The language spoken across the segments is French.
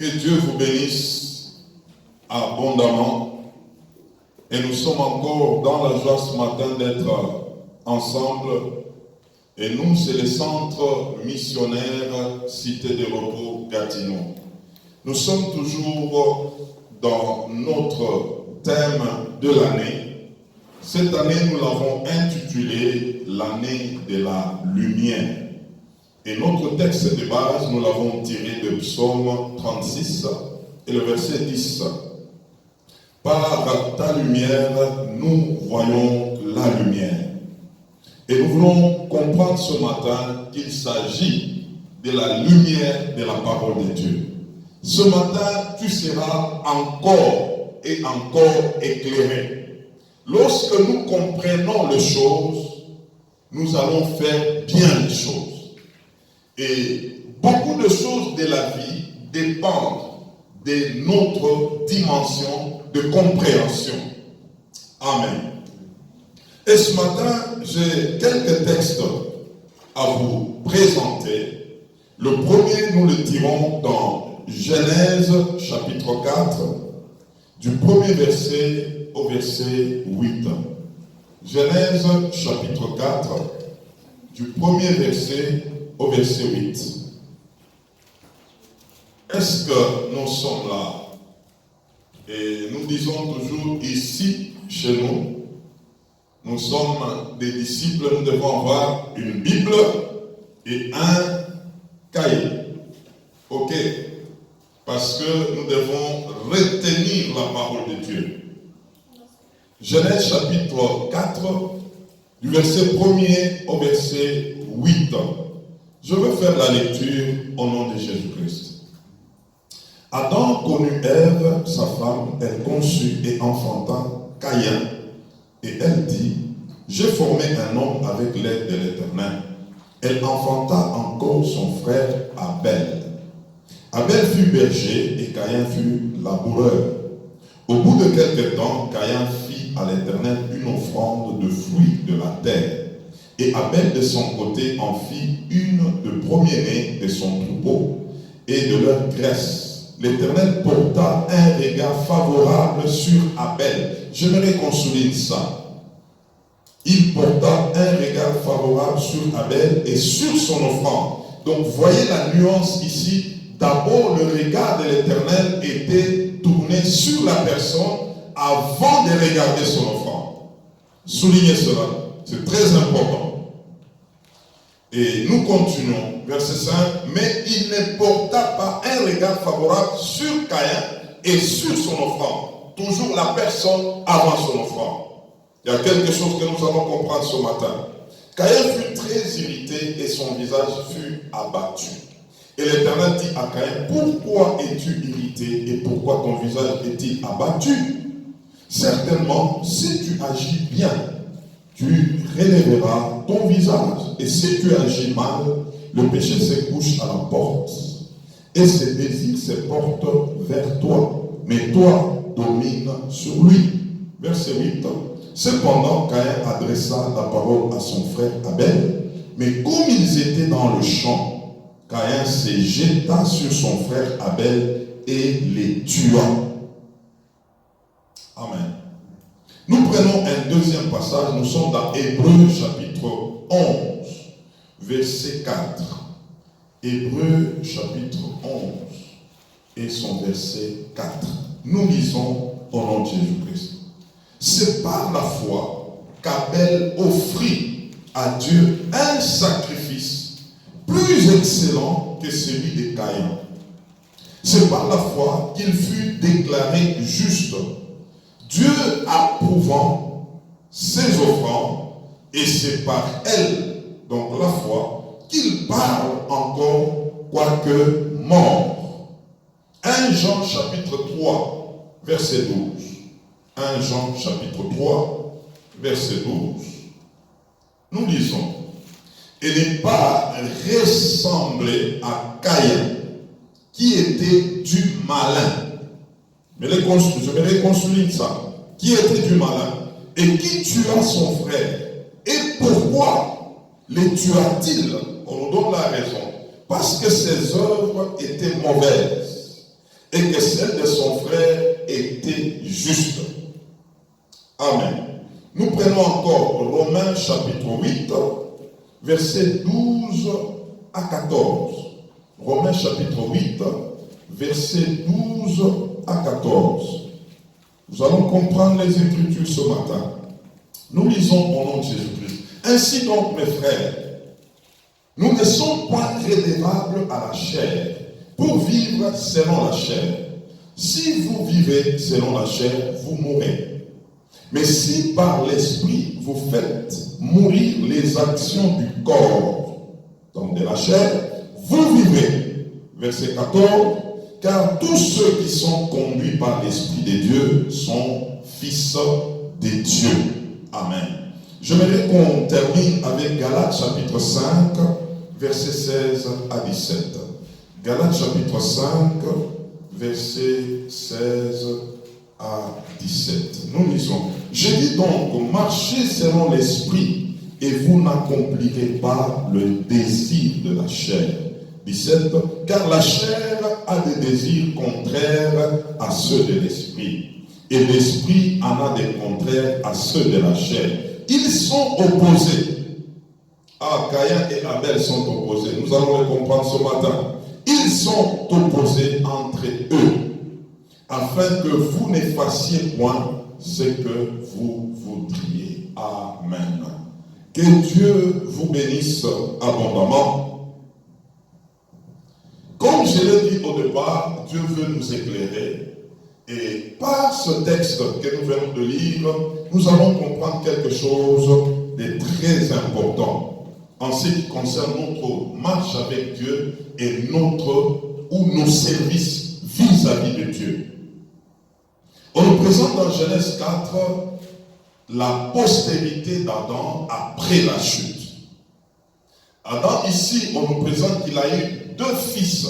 Que Dieu vous bénisse abondamment. Et nous sommes encore dans la joie ce matin d'être ensemble. Et nous, c'est le centre missionnaire Cité de Repos Gatineau. Nous sommes toujours dans notre thème de l'année. Cette année, nous l'avons intitulé l'année de la lumière. Et notre texte de base, nous l'avons tiré de Psaume 36 et le verset 10. Par ta lumière, nous voyons la lumière. Et nous voulons comprendre ce matin qu'il s'agit de la lumière de la parole de Dieu. Ce matin, tu seras encore et encore éclairé. Lorsque nous comprenons les choses, nous allons faire bien les choses. Et beaucoup de choses de la vie dépendent de notre dimension de compréhension. Amen. Et ce matin, j'ai quelques textes à vous présenter. Le premier, nous le tirons dans Genèse chapitre 4, du premier verset au verset 8. Genèse chapitre 4, du premier verset au verset 8. Est-ce que nous sommes là? Et nous disons toujours ici, chez nous, nous sommes des disciples, nous devons avoir une Bible et un cahier. Ok? Parce que nous devons retenir la parole de Dieu. Genèse chapitre 4, du verset 1er au verset 8. Je veux faire la lecture au nom de Jésus-Christ. Adam connut Ève, sa femme, elle conçut et enfanta Caïn. Et elle dit, j'ai formé un homme avec l'aide de l'Éternel. Elle enfanta encore son frère Abel. Abel fut berger et Caïn fut laboureur. Au bout de quelque temps, Caïn fit à l'Éternel une offrande de fruits de la terre. Et Abel de son côté en fit une de premier-né de son troupeau et de leur graisse. L'Éternel porta un regard favorable sur Abel. J'aimerais qu'on souligne ça. Il porta un regard favorable sur Abel et sur son offrande. Donc voyez la nuance ici. D'abord, le regard de l'Éternel était tourné sur la personne avant de regarder son offrande. Soulignez cela. C'est très important. Et nous continuons, verset 5. Mais il ne porta pas un regard favorable sur Caïn et sur son offrande. Toujours la personne avant son offrande. Il y a quelque chose que nous allons comprendre ce matin. Caïn fut très irrité et son visage fut abattu. Et l'Éternel dit à Caïn, pourquoi es-tu irrité et pourquoi ton visage est-il abattu? Certainement, si tu agis bien, tu relèveras ton visage. Et si tu agis mal, le péché se couche à la porte. Et ses désirs se portent vers toi. Mais toi, domine sur lui. Verset 8. Cependant, Caïn adressa la parole à son frère Abel. Mais comme ils étaient dans le champ, Caïn se jeta sur son frère Abel et les tua. Amen. Nous prenons un deuxième passage, nous sommes dans Hébreux chapitre 11, verset 4. Hébreux chapitre 11 et son verset 4. Nous lisons au nom de Jésus-Christ. C'est par la foi qu'Abel offrit à Dieu un sacrifice plus excellent que celui de Caïn. C'est par la foi qu'il fut déclaré juste, Dieu approuvant ses offrandes, et c'est par elle, donc la foi, qu'il parle encore, quoique mort. 1 Jean chapitre 3, verset 12. 1 Jean chapitre 3, verset 12. Nous lisons. Et n'est pas ressemblé à Caïn, qui était du malin. Mais je vais reconstruire ça. Qui était du malin et qui tua son frère. Et pourquoi les tua-t-il? On nous donne la raison. Parce que ses œuvres étaient mauvaises et que celle de son frère était juste. Amen. Nous prenons encore Romains chapitre 8, versets 12 à 14. Romains chapitre 8, versets 12 à 14. Nous allons comprendre les Écritures ce matin. Nous lisons au nom de Jésus-Christ. Ainsi donc, mes frères, nous ne sommes point redevables à la chair pour vivre selon la chair. Si vous vivez selon la chair, vous mourrez. Mais si par l'esprit vous faites mourir les actions du corps, donc de la chair, vous vivez. Verset 14. Car tous ceux qui sont conduits par l'Esprit de Dieu sont fils de Dieu. Amen. J'aimerais qu'on termine avec Galates chapitre 5, versets 16 à 17. Galates chapitre 5, versets 16 à 17. Nous lisons. Je dis donc, marchez selon l'Esprit et vous n'accomplirez pas le désir de la chair. 17. Car la chair a des désirs contraires à ceux de l'esprit, et l'esprit en a des contraires à ceux de la chair. Ils sont opposés. Ah, Caïn et Abel sont opposés. Nous allons le comprendre ce matin. Ils sont opposés entre eux, afin que vous n'effaciez point ce que vous voudriez. Amen. Que Dieu vous bénisse abondamment. Comme je l'ai dit au départ, Dieu veut nous éclairer. Et par ce texte que nous venons de lire, nous allons comprendre quelque chose de très important en ce qui concerne notre marche avec Dieu et nos services vis-à-vis de Dieu. On nous présente dans Genèse 4 la postérité d'Adam après la chute. Adam, ici, on nous présente qu'il a eu 2 fils.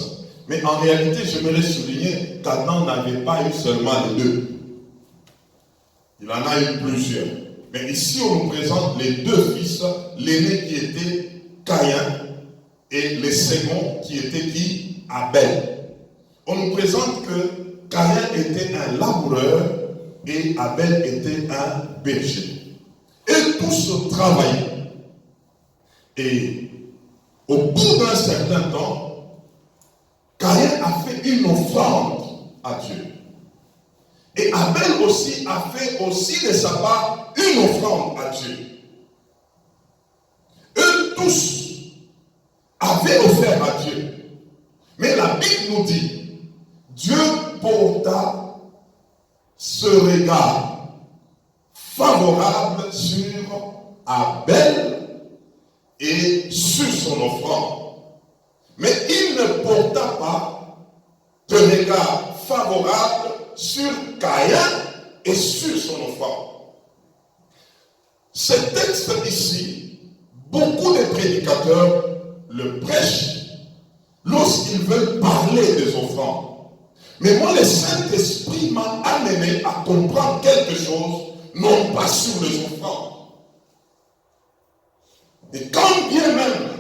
Mais en réalité, j'aimerais souligner qu'Adam n'avait pas eu seulement les 2. Il en a eu plusieurs. Mais ici, on nous présente les 2 fils, l'aîné qui était Caïn et le second qui était qui? Abel. On nous présente que Caïn était un laboureur et Abel était un berger. Et tous travaillaient. Et au bout d'un certain temps, Caïn a fait une offrande à Dieu. Et Abel aussi a fait aussi de sa part une offrande à Dieu. Eux tous avaient offert à Dieu. Mais la Bible nous dit, Dieu porta ce regard favorable sur Abel et sur son offrande. Mais il ne porta pas de regard favorable sur Caïn et sur son offrande. Ce texte ici, beaucoup de prédicateurs le prêchent lorsqu'ils veulent parler des offrandes. Mais moi, le Saint-Esprit m'a amené à comprendre quelque chose, non pas sur les offrandes. Et quand bien même,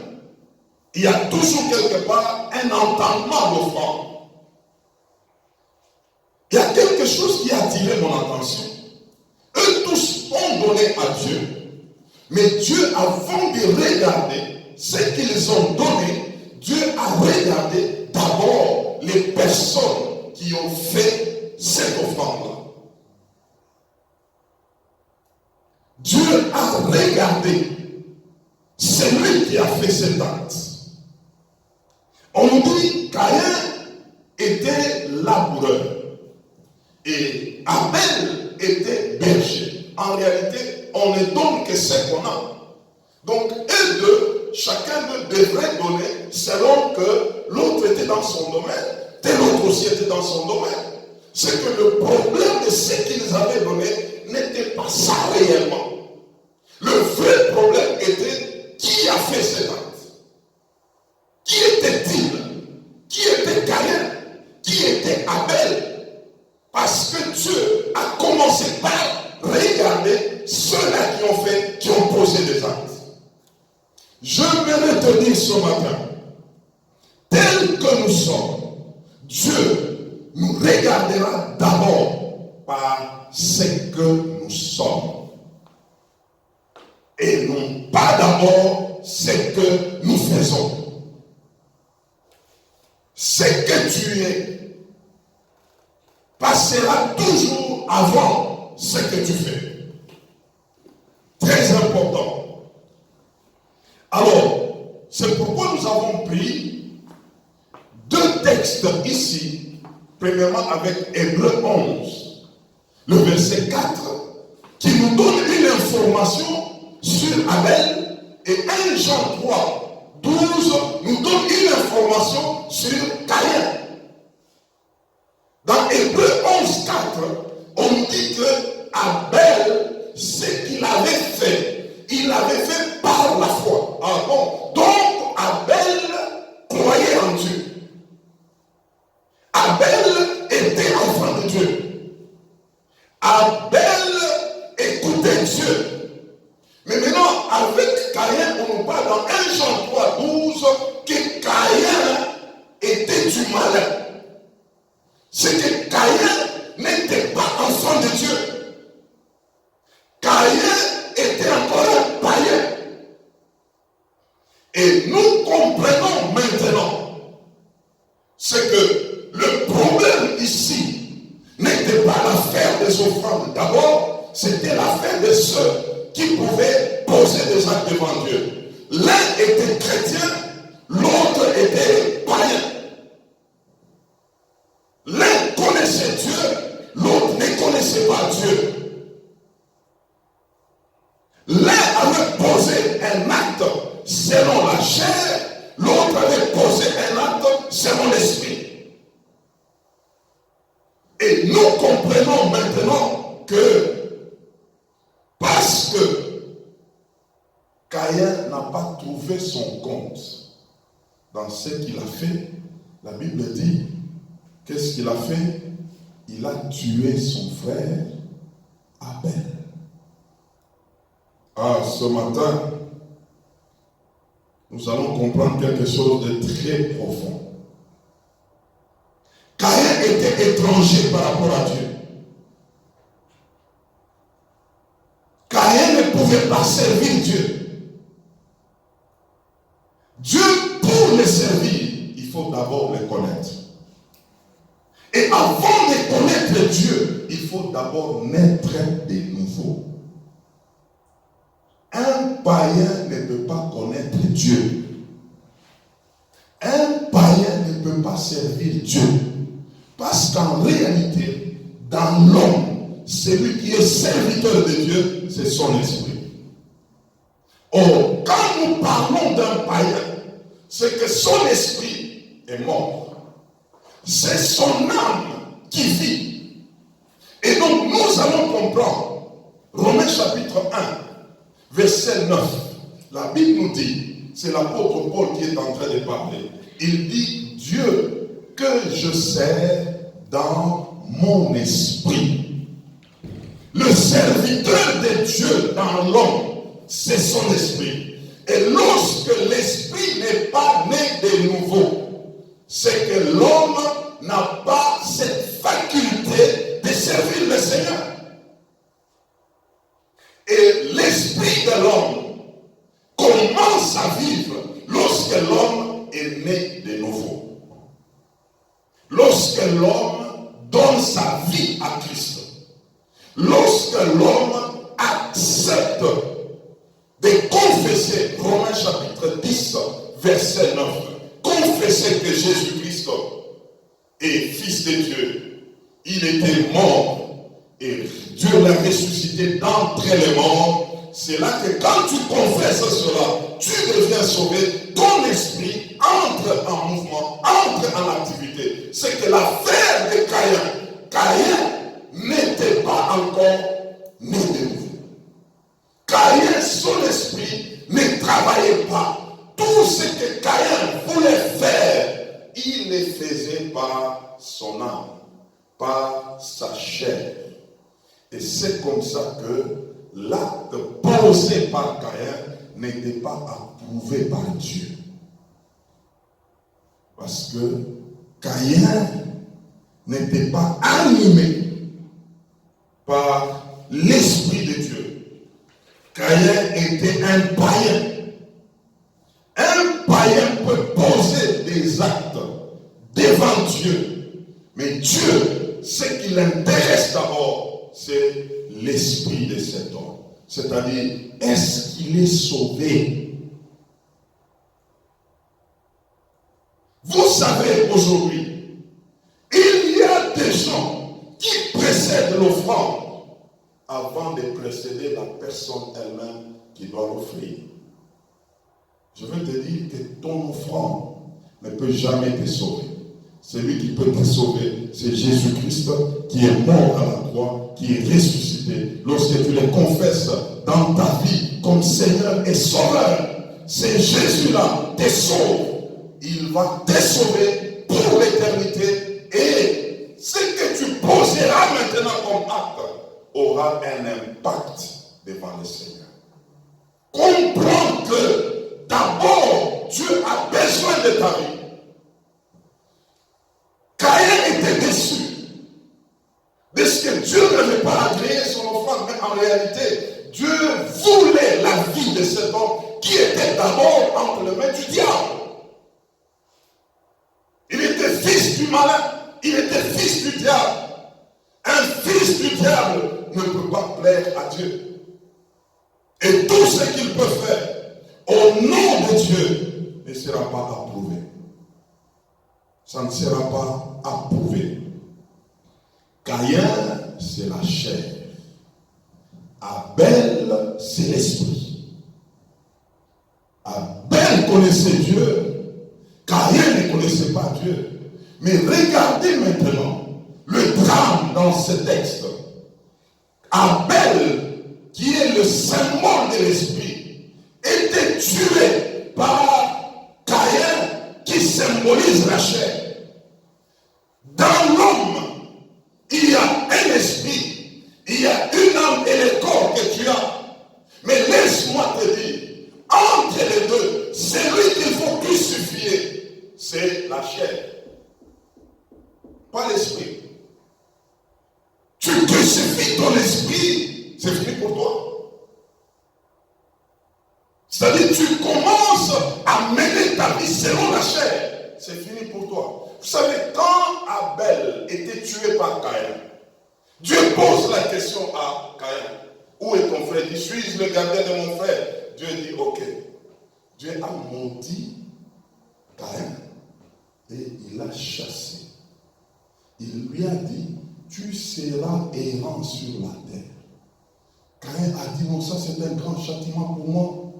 il y a toujours quelque part un entendement d'offrande. Il y a quelque chose qui a attiré mon attention. Eux tous ont donné à Dieu, mais Dieu, avant de regarder ce qu'ils ont donné, Dieu a regardé d'abord les personnes qui ont fait cette offrande-là. Dieu a regardé celui qui a fait cet acte. On nous dit Caïn était laboureur et Abel était berger. En réalité, on ne donne que ce qu'on a. Donc, eux deux, chacun d'eux devrait donner selon que l'autre était dans son domaine, tel autre aussi était dans son domaine. C'est que le problème de ce qu'ils avaient donné n'était pas ça réellement. Le vrai problème était qui a fait cet acte. Qui était-il? Qui était Caïn? Qui était Abel? Parce que Dieu a commencé par regarder ceux-là qui ont posé des actes. Je vais te dire ce matin, tel que nous sommes, Dieu nous regardera d'abord par ce que nous sommes. Et non pas d'abord ce que nous faisons. Ce que tu es passera toujours avant ce que tu fais. Très important. Alors, c'est pourquoi nous avons pris deux textes ici. Premièrement avec Hébreux 11, le verset 4, qui nous donne une information sur Abel, et 1 Jean 3, 12 nous donne une information sur Caïn. Dans Hébreux 11, 4, on nous dit que Abel, ce qu'il avait fait, il l'avait fait par la foi. Ah bon? Donc Abel croyait en Dieu. Abel était enfant de Dieu. Abel écoutait Dieu. Mais maintenant, avec Caïn, on nous parle dans 1 Jean 3, 12 que Caïn était du malin. C'est que Caïn n'était pas enfant de Dieu. Caïn était encore un païen. Et nous comprenons maintenant ce que le problème ici n'était pas l'affaire des offrandes. D'abord, c'était l'affaire de ceux qui pouvaient poser des actes devant Dieu. L'un était chrétien, l'autre était païen. L'un connaissait Dieu, l'autre ne connaissait pas Dieu. L'un avait posé un acte selon la chair, l'autre avait posé un acte selon l'esprit. Et nous comprenons maintenant que parce que Caïn n'a pas trouvé son compte dans ce qu'il a fait, la Bible dit, qu'est-ce qu'il a fait? Il a tué son frère Abel. Ah, ce matin, nous allons comprendre quelque chose de très profond. Caïn était étranger par rapport à Dieu. Caïn ne pouvait pas servir Dieu. Dieu, pour le servir, il faut d'abord le connaître. Et avant de connaître Dieu, il faut d'abord naître de nouveau. Un païen ne peut pas connaître Dieu. Un païen ne peut pas servir Dieu. Parce qu'en réalité, dans l'homme, celui qui est serviteur de Dieu, c'est son esprit. Or, quand nous parlons d'un païen, c'est que son esprit est mort. C'est son âme qui vit. Et donc, nous allons comprendre, Romains chapitre 1, verset 9, la Bible nous dit, c'est l'apôtre Paul qui est en train de parler, il dit, Dieu que je sers dans mon esprit. Le serviteur de Dieu dans l'homme, c'est son esprit. Et lorsque l'esprit n'est pas né de nouveau, c'est que l'homme n'a pas cette faculté de servir le Seigneur. Et l'esprit de l'homme commence à vivre lorsque l'homme est né de nouveau. Lorsque l'homme donne sa vie à Christ. Lorsque l'homme accepte de confesser, Romains chapitre 10, verset 9, confesser que Jésus-Christ est Fils de Dieu. Il était mort et Dieu l'a ressuscité d'entre les morts. C'est là que quand tu confesses cela, tu deviens sauvé, ton esprit entre en mouvement, entre en activité. C'est que l'affaire de Caïn n'était pas encore né de nouveau. Caïn, son esprit ne travaillait pas. Tout ce que Caïn voulait faire, il le faisait par son âme, par sa chair. Et c'est comme ça que l'acte posé par Caïn n'était pas approuvé par Dieu. Parce que Caïn n'était pas animé par l'Esprit de Dieu. Caïn était un païen. Un païen peut poser des actes devant Dieu. Mais Dieu, ce qui l'intéresse d'abord, c'est l'esprit de cet homme. C'est-à-dire, est-ce qu'il est sauvé? Vous savez, aujourd'hui, il y a des gens qui précèdent l'offrande avant de précéder la personne elle-même qui doit l'offrir. Je veux te dire que ton offrande ne peut jamais te sauver. Celui qui peut te sauver, c'est Jésus-Christ qui est mort à la croix, qui est ressuscité. Lorsque tu le confesses dans ta vie comme Seigneur et Sauveur, c'est Jésus-là qui te sauve. Il va te sauver pour l'éternité et ce que tu poseras maintenant comme acte aura un impact devant le Seigneur. Comprends que d'abord Dieu a besoin de ta vie. Caïn était déçu de ce que Dieu n'avait pas agréé son offrande, mais en réalité, Dieu voulait la vie de cet homme qui était d'abord entre les mains du diable. Il était fils du malin, il était fils du diable. Un fils du diable ne peut pas plaire à Dieu. Et tout ce qu'il peut faire au nom de Dieu ne sera pas approuvé. Ça ne sera pas approuvé. Caïn, c'est la chair. Abel, c'est l'esprit. Abel connaissait Dieu. Caïn ne connaissait pas Dieu. Mais regardez maintenant le drame dans ce texte. Abel, qui est le symbole de l'esprit, était tué par Caïn, qui symbolise la chair. Dans l'homme, il y a un esprit, il y a une âme et le corps que tu as. Mais laisse-moi te dire, entre les deux, celui qu'il faut crucifier, c'est la chair, pas l'esprit. Tu crucifies ton esprit, c'est fini pour toi. C'est-à-dire, tu commences à mener ta vie selon la chair, c'est fini pour toi. Vous savez, quand Abel était tué par Caïn, Dieu pose la question à Caïn. Où est ton frère? Il dit, suis-je le gardien de mon frère? Dieu dit, ok. Dieu a maudit Caïn et il l'a chassé. Il lui a dit, tu seras errant sur la terre. Caïn a dit, non, ça c'est un grand châtiment pour moi.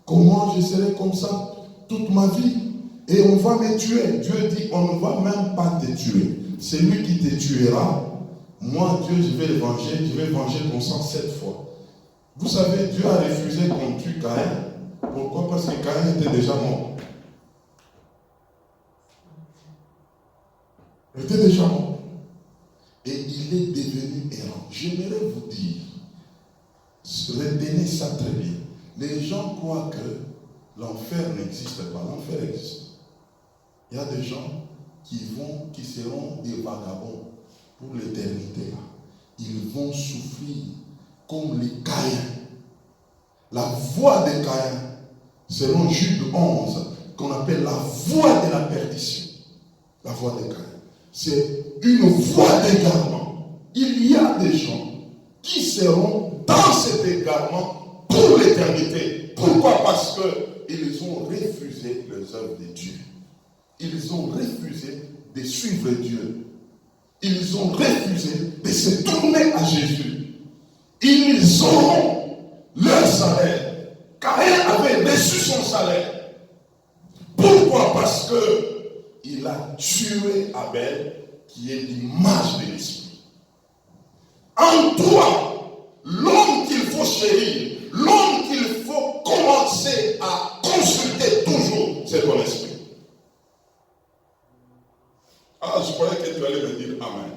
Comment je serai comme ça toute ma vie? Et on va me tuer. Dieu dit, on ne va même pas te tuer. Celui qui te tuera, moi Dieu, je vais le venger, je vais venger ton sang 7 fois. Vous savez, Dieu a refusé qu'on tue Caïn. Pourquoi? Parce que Caïn était déjà mort. Il était déjà mort. Et il est devenu errant. J'aimerais vous dire, retenez ça très bien. Les gens croient que l'enfer n'existe pas. L'enfer existe. Il y a des gens qui seront des vagabonds pour l'éternité. Ils vont souffrir comme les Caïns. La voie de Caïn, selon Jude 11, qu'on appelle la voie de la perdition. La voie de Caïn. C'est une voie d'égarement. Il y a des gens qui seront dans cet égarement pour l'éternité. Pourquoi? Parce qu'ils ont refusé les œuvres de Dieu. Ils ont refusé de suivre Dieu. Ils ont refusé de se tourner à Jésus. Ils auront leur salaire. Caïn avait reçu son salaire. Pourquoi? Parce qu'il a tué Abel, qui est l'image de l'esprit. En toi, l'homme qu'il faut chérir, l'homme qu'il faut commencer à consulter toujours, c'est ton esprit. Ah, je croyais que tu allais me dire Amen.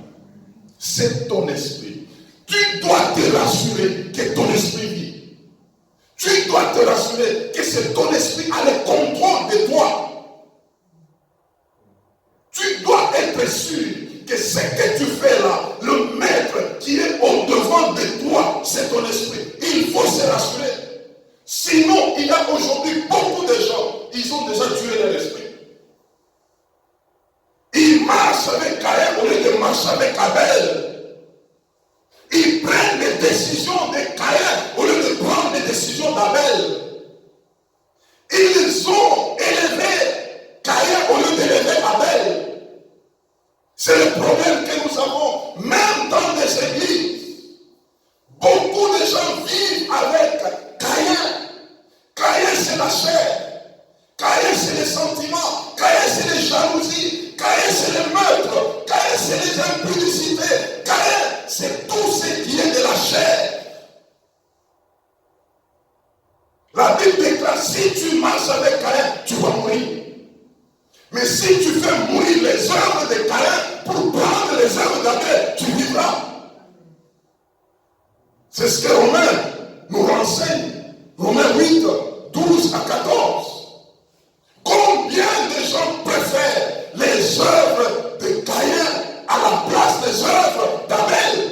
C'est ton esprit. Tu dois te rassurer que ton esprit vit. Tu dois te rassurer que c'est ton esprit à le contrôle de toi. Tu dois être sûr que que ce que tu fais là, le maître qui est au-devant de toi, c'est ton esprit. Il faut se rassurer. Sinon, il y a aujourd'hui beaucoup de gens, ils ont déjà tué leur esprit. Ils marchent avec Caïn au lieu de marcher avec Abel. Ils prennent des décisions de Caïn au lieu de prendre des décisions d'Abel. Ils ont élevé Caïn au lieu d'élever Abel. C'est le problème que nous avons, même dans les églises. Beaucoup de gens vivent avec Caïn. Caïn, c'est la chair. Caïn, c'est les sentiments. Caïn, c'est les jalousies. Caïn, c'est les meurtres. Caïn, c'est les impudicités. Caïn, c'est tout ce qui est de la chair. La Bible déclare, si tu marches avec Caïn, tu vas mourir. Mais si tu fais mourir les œuvres de Caïn pour prendre les œuvres d'Abel, tu vivras. C'est ce que Romains nous renseigne. Romains 8, 12 à 14. Combien de gens préfèrent les œuvres de Caïn à la place des œuvres d'Abel?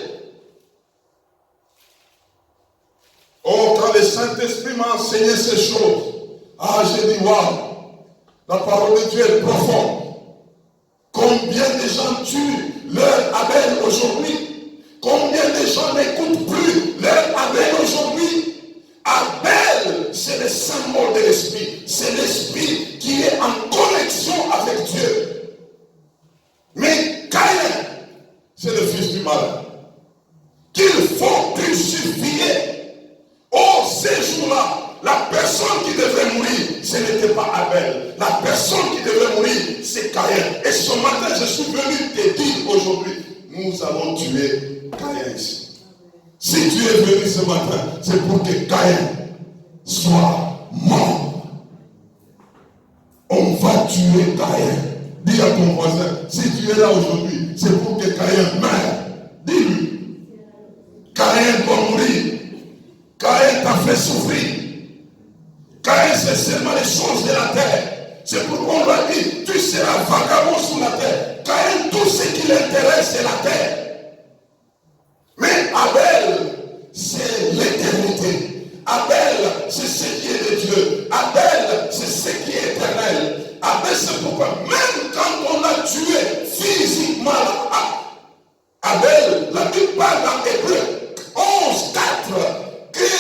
Oh, quand le Saint-Esprit m'a enseigné ces choses, j'ai dit, waouh, la parole de Dieu est profonde. Combien de gens tuent leur Abel aujourd'hui? Combien de gens n'écoutent plus leur Abel aujourd'hui? Abel, c'est le symbole de l'esprit. C'est l'esprit qui est en connexion avec Dieu. Mais Caïn, c'est le fils du mal. Qu'il faut crucifier. Oh, ces jours-là, la personne qui devait mourir, ce n'était pas Abel. La personne qui devait mourir, c'est Caïn. Et ce matin, je suis venu te dire aujourd'hui, nous allons tuer Caïn ici. Si tu es venu ce matin, c'est pour que Caïn soit mort. On va tuer Caïn. Dis à ton voisin, si tu es là aujourd'hui, c'est pour que Caïn meure. Dis-lui. Caïn doit mourir. Caïn t'a fait souffrir. Caïn, c'est seulement les choses de la terre. C'est pourquoi on l'a dit, tu seras vagabond sur la terre. Caïn, tout ce qui l'intéresse, c'est la terre. Mais Abel, c'est l'éternité. Abel, c'est ce qui est de Dieu. Abel, c'est ce qui est éternel. Abel, c'est pourquoi, même quand on l'a tué physiquement, Abel, la Bible parle dans Hébreux 11, 4, que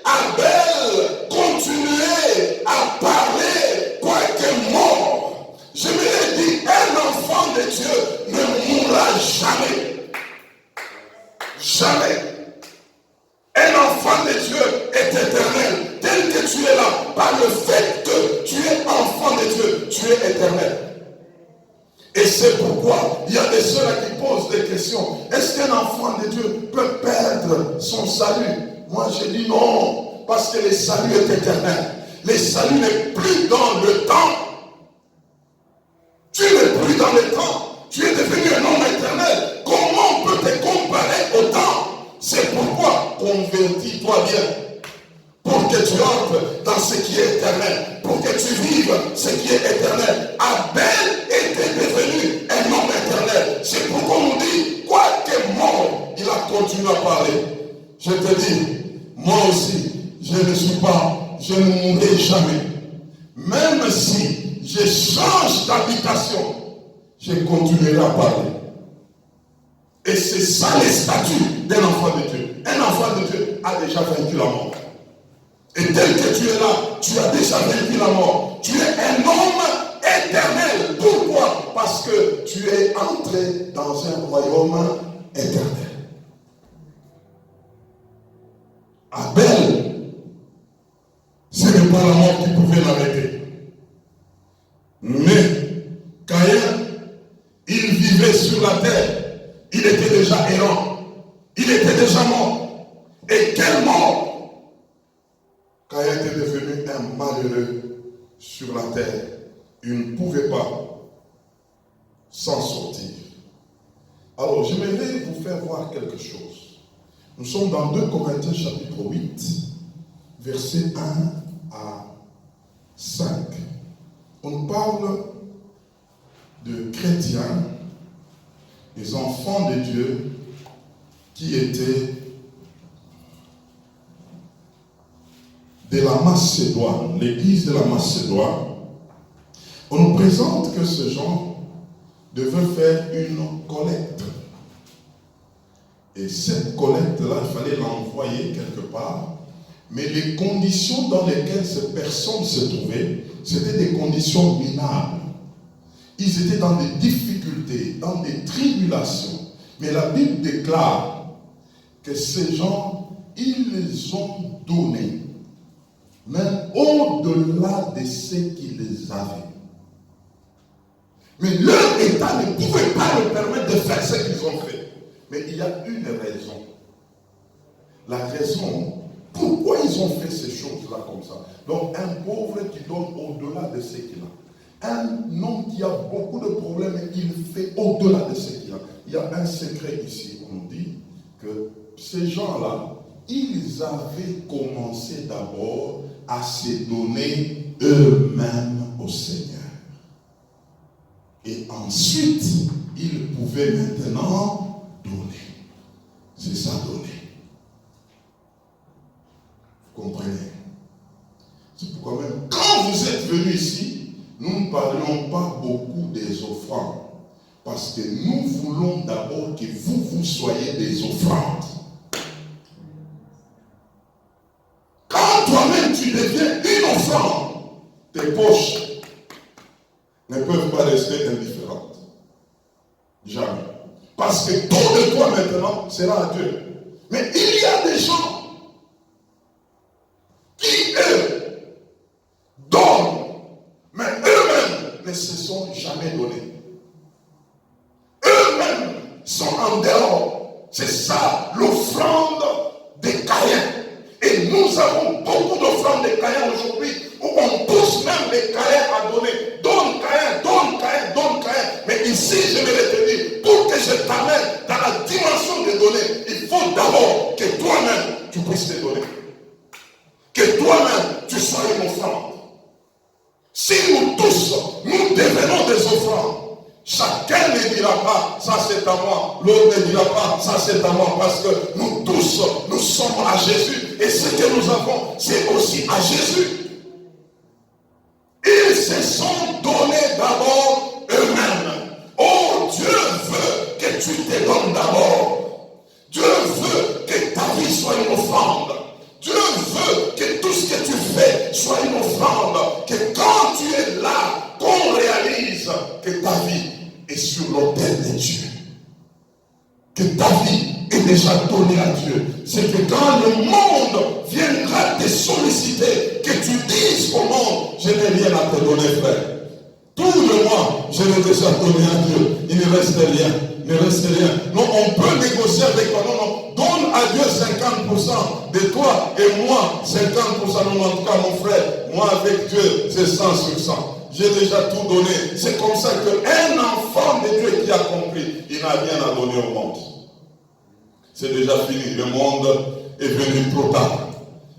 Abel continuait à parler, quoique mort. Je me l'ai dit, un enfant de Dieu ne mourra jamais. Jamais. Un enfant de Dieu est éternel. Tel que tu es là, par le fait que tu es enfant de Dieu, tu es éternel. Et c'est pourquoi il y a des sœurs qui posent des questions. Est-ce qu'un enfant de Dieu peut perdre son salut? Moi je dis non, parce que le salut est éternel. Le salut n'est plus dans le temps. Tu n'es plus dans le temps. Tu es devenu un homme éternel. Comment on peut te comparer au temps? C'est pourquoi convertis-toi bien. Pour que tu entres dans ce qui est éternel. Pour que tu vives ce qui est éternel. Abel était devenu un homme éternel. C'est pourquoi on nous dit, quoique mort, il a continué à parler. Je te dis, moi aussi, je ne mourrai jamais. Même si je change d'habitation, je continuerai à parler. Et c'est ça le statut d'un enfant de Dieu. Un enfant de Dieu a déjà vaincu la mort. Et tel que tu es là, tu as déjà vaincu la mort. Tu es un homme éternel. Pourquoi? Parce que tu es entré dans un royaume éternel. Abel, ce n'est pas la mort qui pouvait l'arrêter. Mais Caïn, il vivait sur la terre. Il était déjà errant. Il était déjà mort. Et quelle mort! Caïn était devenu un malheureux sur la terre. Il ne pouvait pas s'en sortir. Alors, j'aimerais vous faire voir quelque chose. Nous sommes dans 2 Corinthiens chapitre 8, versets 1 à 5. On parle de chrétiens les enfants de Dieu qui étaient de la Macédoine, l'église de la Macédoine, on nous présente que ce Jean devait faire une collecte. Et cette collecte-là, il fallait l'envoyer quelque part. Mais les conditions dans lesquelles ces personnes se trouvaient, c'était des conditions minables. Ils étaient dans des difficultés, dans des tribulations. Mais la Bible déclare que ces gens, ils les ont donnés, même au-delà de ce qu'ils avaient. Mais leur état ne pouvait pas leur permettre de faire ce qu'ils ont fait. Mais il y a une raison. La raison, pourquoi ils ont fait ces choses-là comme ça. Donc un pauvre qui donne au-delà de ce qu'il a. Un homme qui a beaucoup de problèmes, il fait au-delà de ce qu'il a. Il y a un secret ici. On nous dit que ces gens-là, ils avaient commencé d'abord à se donner eux-mêmes au Seigneur. Et ensuite, ils pouvaient maintenant donner. C'est ça, donner. Vous comprenez? C'est pourquoi même, quand vous êtes venus ici, nous ne parlons pas beaucoup des offrandes. Parce que nous voulons d'abord que vous soyez des offrandes. Quand toi-même tu deviens une offrande, tes poches ne peuvent pas rester indifférentes. Jamais. Parce que tout de toi maintenant sera à Dieu. Mais il y a des gens qui, eux, donnent, mais eux-mêmes ne se sont jamais donnés. Eux-mêmes sont en dehors. C'est ça l'offrande des Caïens. Et nous avons beaucoup d'offrandes des Caïens aujourd'hui où on pousse même les Caïens à donner. Donne Caïn, donne Caïn, donne Caïn. Mais ici, je vais te dire, pour que je t'amène dans la dimension de donner, il faut d'abord que toi-même, tu puisses te donner. Que toi-même, tu sois une offrande. Si nous tous, nous devenons des offrandes, chacun ne dira pas, ça c'est à moi. L'autre ne dira pas, ça c'est à moi. Parce que nous tous, nous sommes à Jésus. Et ce que nous avons, c'est aussi à Jésus. Ils se sont donnés d'abord eux-mêmes. Oh, Dieu veut que tu te donnes d'abord. Dieu veut que ta vie soit une offrande. Dieu veut que tout ce que tu fais soit une offrande. Que quand tu es là, qu'on réalise que ta vie est sur l'autel de Dieu. Que ta vie est déjà donnée à Dieu. C'est que quand le monde viendra te solliciter, que tu dises au monde, je n'ai rien à te donner, frère. Tout le mois, je l'ai déjà donné à Dieu. Il ne reste rien. Il ne reste rien. Non, on peut négocier avec toi. Non, non. Donne à Dieu 50% de toi et moi 50%. Non, en tout cas, mon frère, moi avec Dieu, c'est 100 sur 100. J'ai déjà tout donné. C'est comme ça qu'un enfant de Dieu qui a compris, il n'a rien à donner au monde. C'est déjà fini. Le monde est venu trop tard.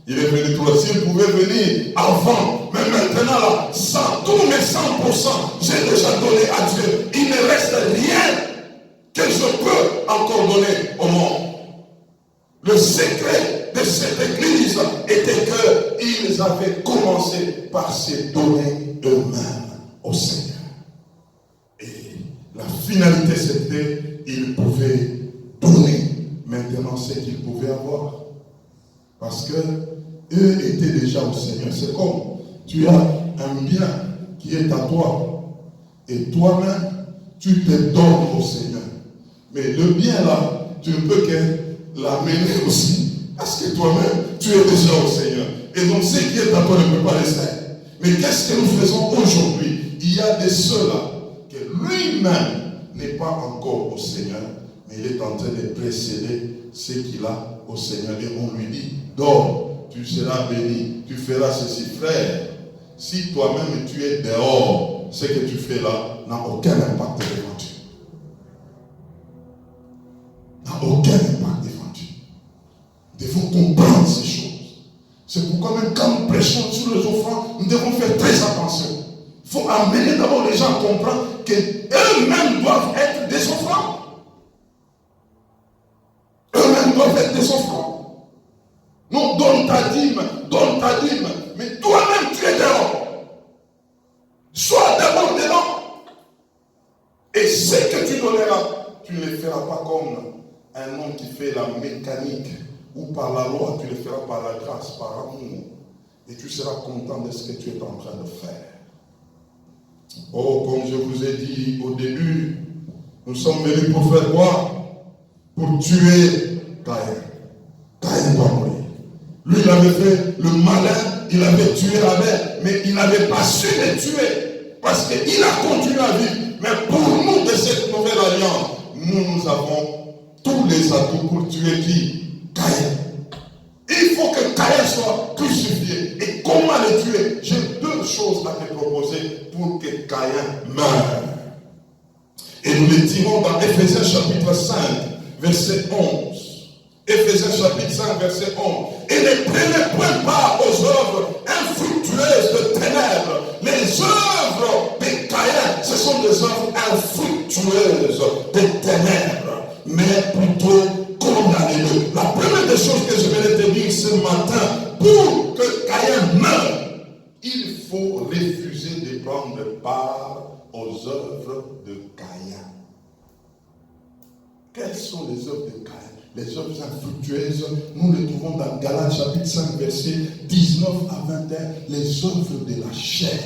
Il est venu trop tard. S'il pouvait venir avant, mais maintenant là, tous mes 100%, j'ai déjà donné à Dieu. Il ne reste rien que je peux encore donner au monde. Le secret de cette église était qu'ils avaient commencé par se donner eux-mêmes au Seigneur. Et la finalité c'était, ils pouvaient donner maintenant ce qu'ils pouvaient avoir. Parce que eux étaient déjà au Seigneur. C'est comme tu as un bien qui est à toi et toi-même tu te donnes au Seigneur. Mais le bien là, tu ne peux que l'amener aussi. Parce que toi-même, tu es déjà au Seigneur. Et donc ce qui est à toi ne peut pas rester. Mais qu'est-ce que nous faisons aujourd'hui? Il y a des ceux-là que lui-même n'est pas encore au Seigneur, mais il est en train de précéder ce qu'il a au Seigneur. Et on lui dit, dors, tu seras béni, tu feras ceci. Frère, si toi-même tu es dehors, ce que tu fais là n'a aucun impact devant Dieu. N'a aucun impact devant Dieu. Nous devons comprendre ces choses. C'est pourquoi même quand nous prêchons sur les offrandes, nous devons faire très attention. Il faut amener d'abord les gens à comprendre qu'eux-mêmes doivent être des offrandes. ce que tu donneras, tu ne le feras pas comme un homme qui fait la mécanique ou par la loi, tu le feras par la grâce, par amour. Et tu seras content de ce que tu es en train de faire. Oh, comme je vous ai dit au début, nous sommes venus pour faire quoi? Pour tuer Caïn. Caïn doit mourir. Lui, il avait fait le malin, il avait tué Abel, mais il n'avait pas su le tuer, parce qu'il a continué à vivre. Mais pour nous, de cette nouvelle alliance, nous avons tous les atouts pour tuer qui? Caïn. Il faut que Caïn soit crucifié. Et comment le tuer? J'ai deux choses à te proposer pour que Caïn meure. Et nous les tirons dans Éphésiens chapitre 5, verset 11. Éphésiens chapitre 5, verset 11. Et ne prenez point part aux œuvres infructueuses de ténèbres. Les œuvres de Caïn, ce sont des œuvres infructueuses de ténèbres. Mais plutôt condamnez-le. La première des choses que je vais te dire ce matin, pour que Caïn meure, il faut refuser de prendre part aux œuvres de Caïn. Quelles sont les œuvres de Caïn? Les œuvres infructueuses, nous les trouvons dans Galates chapitre 5, verset 19 à 21, les œuvres de la chair.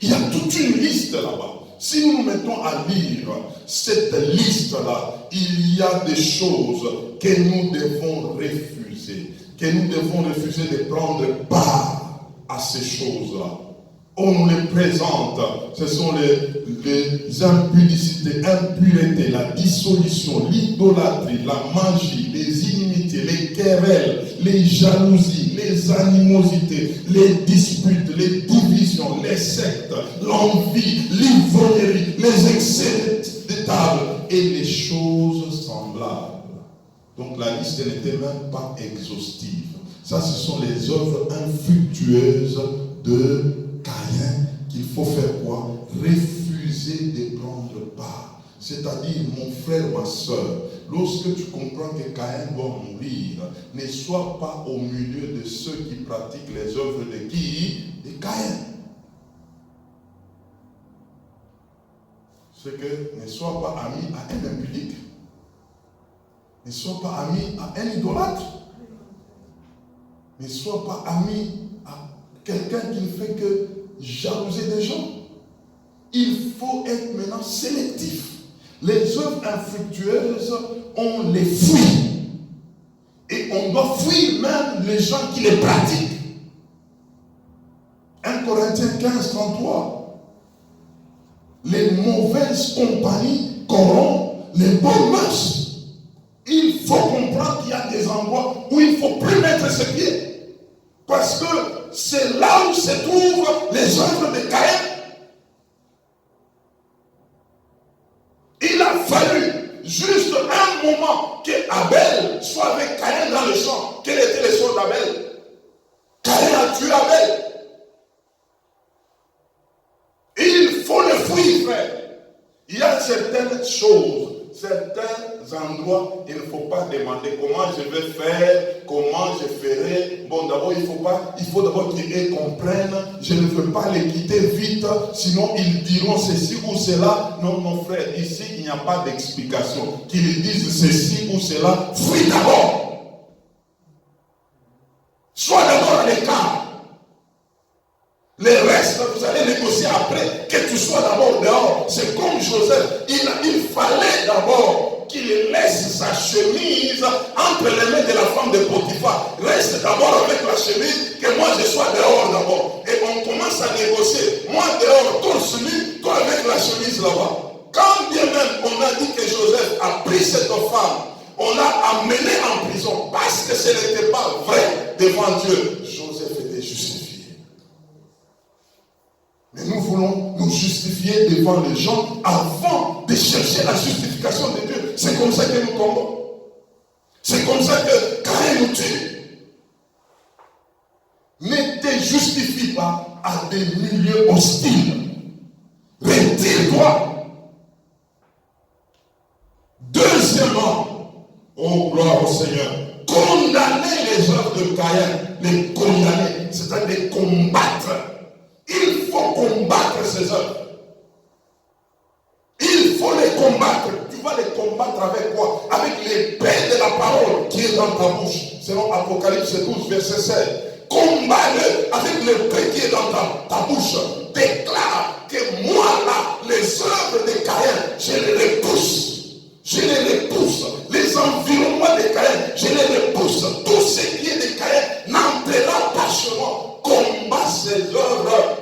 Il y a toute une liste là-bas. Si nous nous mettons à lire cette liste-là, il y a des choses que nous devons refuser, de prendre part à ces choses-là. On nous les présente, ce sont les impudicités, impuretés, la dissolution, l'idolâtrie, la magie, les inimitiés, les querelles, les jalousies, les animosités, les disputes, les divisions, les sectes, l'envie, l'ivrognerie, les excès de table et les choses semblables. Donc la liste n'était même pas exhaustive. Ça, ce sont les œuvres infructueuses de Caïn qu'il faut faire quoi? Refuser de prendre part. C'est-à-dire, mon frère, ma soeur, lorsque tu comprends que Caïn doit mourir, ne sois pas au milieu de ceux qui pratiquent les œuvres de qui? De Caïn. C'est que ne sois pas ami à un impudique. Ne sois pas ami à un idolâtre. Ne sois pas ami à quelqu'un qui ne fait que jalouser des gens. Il faut être maintenant sélectif. Les œuvres infructueuses, on les fuit. Et on doit fuir même les gens qui les pratiquent. 1 Corinthiens 15, 33. Les mauvaises compagnies corrompent les bonnes mœurs. Il faut comprendre qu'il y a des endroits où il ne faut plus mettre ses pieds. Parce que c'est là où se trouvent les œuvres de Caïn. Il a fallu juste un moment que Abel soit avec Caïn dans le champ. Quel était le sort d'Abel? Caïn a tué Abel. Il faut le fuir, frère. Il y a certaines choses, certains endroits, il ne faut pas demander comment je vais faire, comment je ferai. Bon, d'abord, il faut d'abord qu'ils comprennent. Je ne veux pas les quitter vite, sinon ils diront ceci ou cela. Non, mon frère, ici, il n'y a pas d'explication. Qu'ils disent ceci ou cela, fuis d'abord. Sois d'abord à l'écart. Les restes, vous allez négocier après, que tu sois d'abord dehors. C'est comme Joseph. Il fallait d'abord qu'il laisse sa chemise entre les mains de la femme de Potiphar. Reste d'abord avec la chemise, que moi je sois dehors d'abord. Et on commence à négocier. Moi dehors, torse nu, toi avec la chemise là-bas. Quand bien même on a dit que Joseph a pris cette femme, on l'a amené en prison parce que ce n'était pas vrai devant Dieu. Joseph était justifié. Mais nous voulons nous justifier devant les gens avant de chercher la justification de Dieu. C'est comme ça que nous tombons. C'est comme ça que Caïn nous tue. Ne te justifie pas à des milieux hostiles. Retire-toi. Deuxièmement, oh gloire au Seigneur, condamner les œuvres de Caïn, les condamner, c'est-à-dire les combattre. Il faut combattre ces œuvres. dans ta bouche, selon Apocalypse 12, verset 7. Combat-le avec l'épée qui est dans ta bouche. Déclare que moi là, les œuvres de Caïn, je les repousse. Je les repousse. Les environnements de Caïn, je les repousse. Tout ce qui est de Caïn n'entrera pas chez moi. Combat ces œuvres.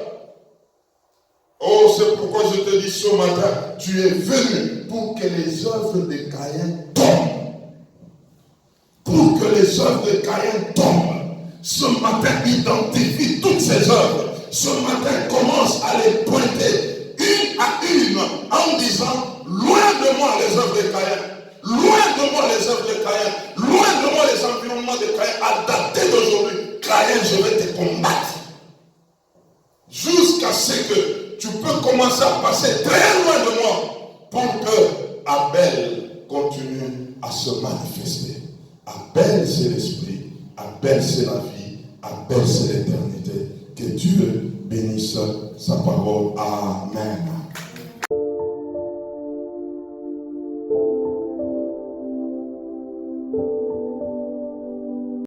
Oh, c'est pourquoi je te dis ce matin, tu es venu pour que les œuvres de Caïn tombent. Pour que les œuvres de Caïn tombent. Ce matin, identifie toutes ces œuvres. Ce matin, commence à les pointer une à une en disant, loin de moi les œuvres de Caïn. Loin de moi les œuvres de Caïn. Loin de moi les environnements de Caïn. À dater d'aujourd'hui, Caïn, je vais te combattre. Jusqu'à ce que tu peux commencer à passer très loin de moi pour que Abel continue à se manifester. Abel, c'est l'esprit. Abel, c'est la vie. Abel, c'est l'éternité. Que Dieu bénisse sa parole. Amen.